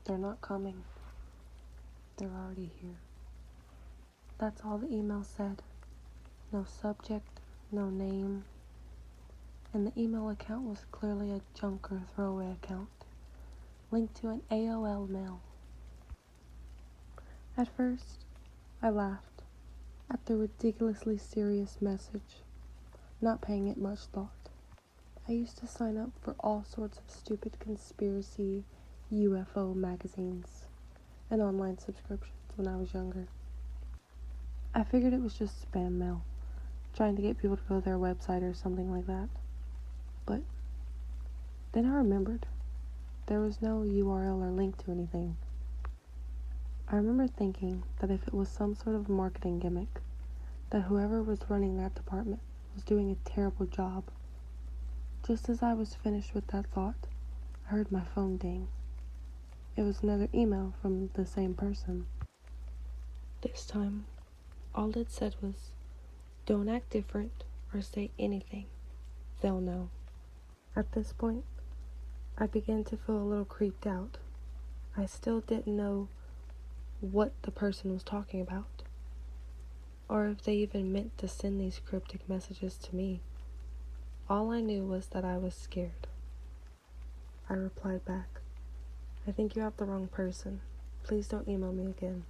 They're not coming. They're already here. That's all the email said. No subject, no name. And the email account was clearly a junk or throwaway account, linked to an AOL mail. At first, I laughed at the ridiculously serious message, not paying it much thought. I used to sign up for all sorts of stupid conspiracy UFO magazines and online subscriptions when I was younger. I figured it was just spam mail, trying to get people to go to their website or something like that. But then I remembered there was no URL or link to anything. I remember thinking that if it was some sort of marketing gimmick, that whoever was running that department was doing a terrible job. Just as I was finished with that thought, I heard my phone ding. It was another email from the same person. This time, all it said was, "Don't act different or say anything. They'll know." At this point, I began to feel a little creeped out. I still didn't know what the person was talking about, or if they even meant to send these cryptic messages to me. All I knew was that I was scared. I replied back, "I think you have the wrong person. Please don't email me again."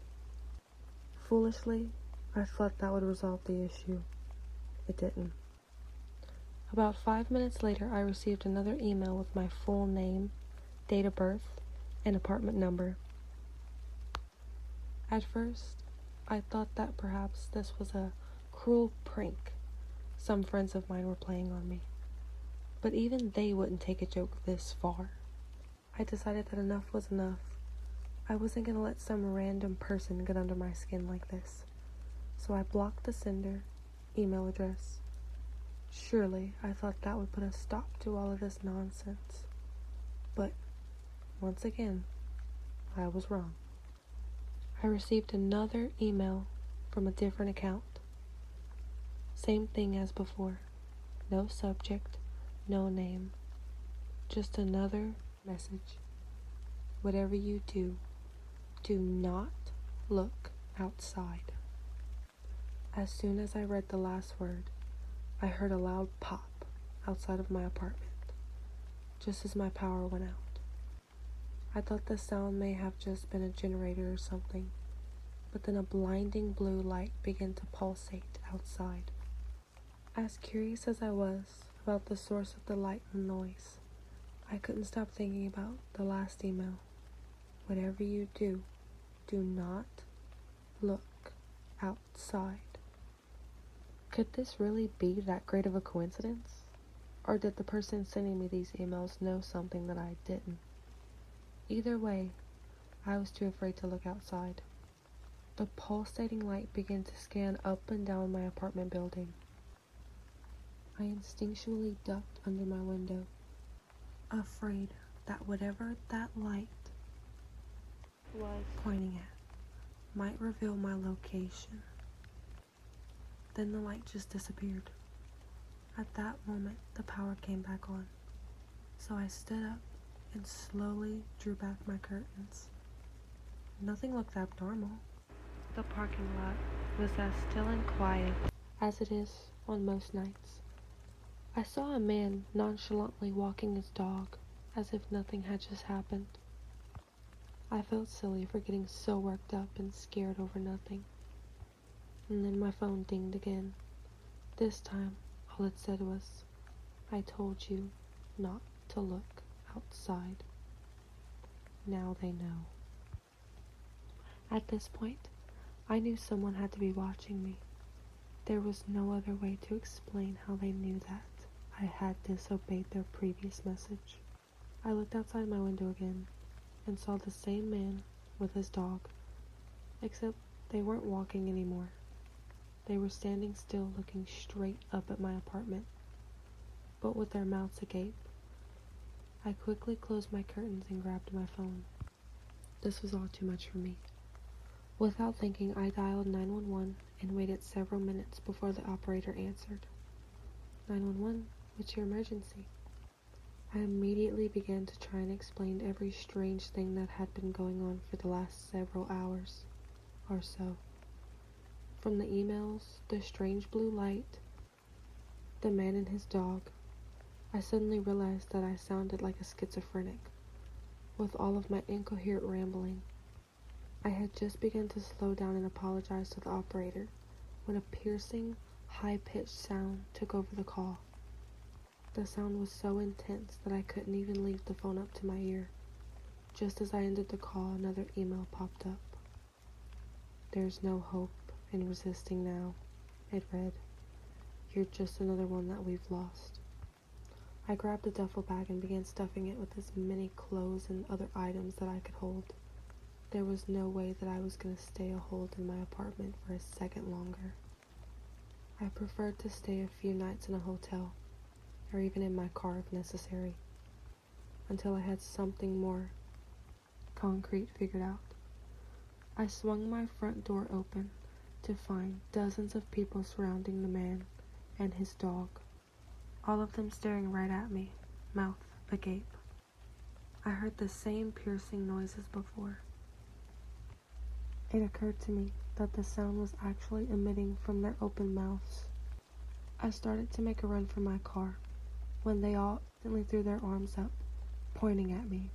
Foolishly, I thought that would resolve the issue. It didn't. About 5 minutes later, I received another email with my full name, date of birth, and apartment number. At first, I thought that perhaps this was a cruel prank some friends of mine were playing on me. But even they wouldn't take a joke this far. I decided that enough was enough. I wasn't going to let some random person get under my skin like this. So I blocked the sender, email address. Surely, I thought that would put a stop to all of this nonsense. But, once again, I was wrong. I received another email from a different account. Same thing as before. No subject, no name. Just another message. Whatever you do, do not look outside. As soon as I read the last word, I heard a loud pop outside of my apartment, just as my power went out. I thought the sound may have just been a generator or something, but then a blinding blue light began to pulsate outside. As curious as I was about the source of the light and noise, I couldn't stop thinking about the last email. Whatever you do, do not look outside. Could this really be that great of a coincidence? Or did the person sending me these emails know something that I didn't? Either way, I was too afraid to look outside. The pulsating light began to scan up and down my apartment building. I instinctually ducked under my window, afraid that whatever that light was pointing at might reveal my location. Then the light just disappeared. At that moment, the power came back on, so I stood up and slowly drew back my curtains. Nothing looked abnormal. The parking lot was as still and quiet as it is on most nights. I saw a man nonchalantly walking his dog as if nothing had just happened. I felt silly for getting so worked up and scared over nothing. And then my phone dinged again. This time, all it said was, "I told you not to look outside." Now they know. At this point, I knew someone had to be watching me. There was no other way to explain how they knew that I had disobeyed their previous message. I looked outside my window again and saw the same man with his dog, except they weren't walking anymore. They were standing still, looking straight up at my apartment, but with their mouths agape. I quickly closed my curtains and grabbed my phone. This was all too much for me. Without thinking, I dialed 911 and waited several minutes before the operator answered. 911, what's your emergency? I immediately began to try and explain every strange thing that had been going on for the last several hours or so. From the emails, the strange blue light, the man and his dog, I suddenly realized that I sounded like a schizophrenic, with all of my incoherent rambling. I had just begun to slow down and apologize to the operator when a piercing, high-pitched sound took over the call. The sound was so intense that I couldn't even leave the phone up to my ear. Just as I ended the call, another email popped up. "There's no hope in resisting now," it read. "You're just another one that we've lost." I grabbed a duffel bag and began stuffing it with as many clothes and other items that I could hold. There was no way that I was going to stay a hold in my apartment for a second longer. I preferred to stay a few nights in a hotel, or even in my car if necessary, until I had something more concrete figured out. I swung my front door open to find dozens of people surrounding the man and his dog, all of them staring right at me, mouth agape. I heard the same piercing noises before. It occurred to me that the sound was actually emitting from their open mouths. I started to make a run for my car when they all instantly threw their arms up, pointing at me,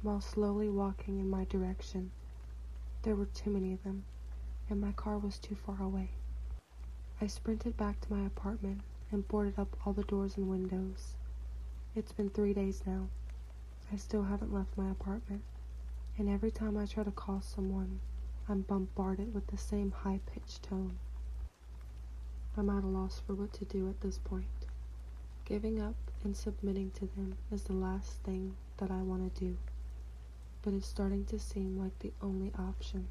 while slowly walking in my direction. There were too many of them, and my car was too far away. I sprinted back to my apartment and boarded up all the doors and windows. It's been 3 days now. I still haven't left my apartment, and every time I try to call someone, I'm bombarded with the same high-pitched tone. I'm at a loss for what to do at this point. Giving up and submitting to them is the last thing that I want to do, but it's starting to seem like the only option.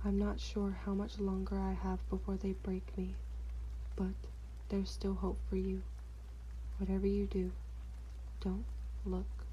I'm not sure how much longer I have before they break me, but there's still hope for you. Whatever you do, don't look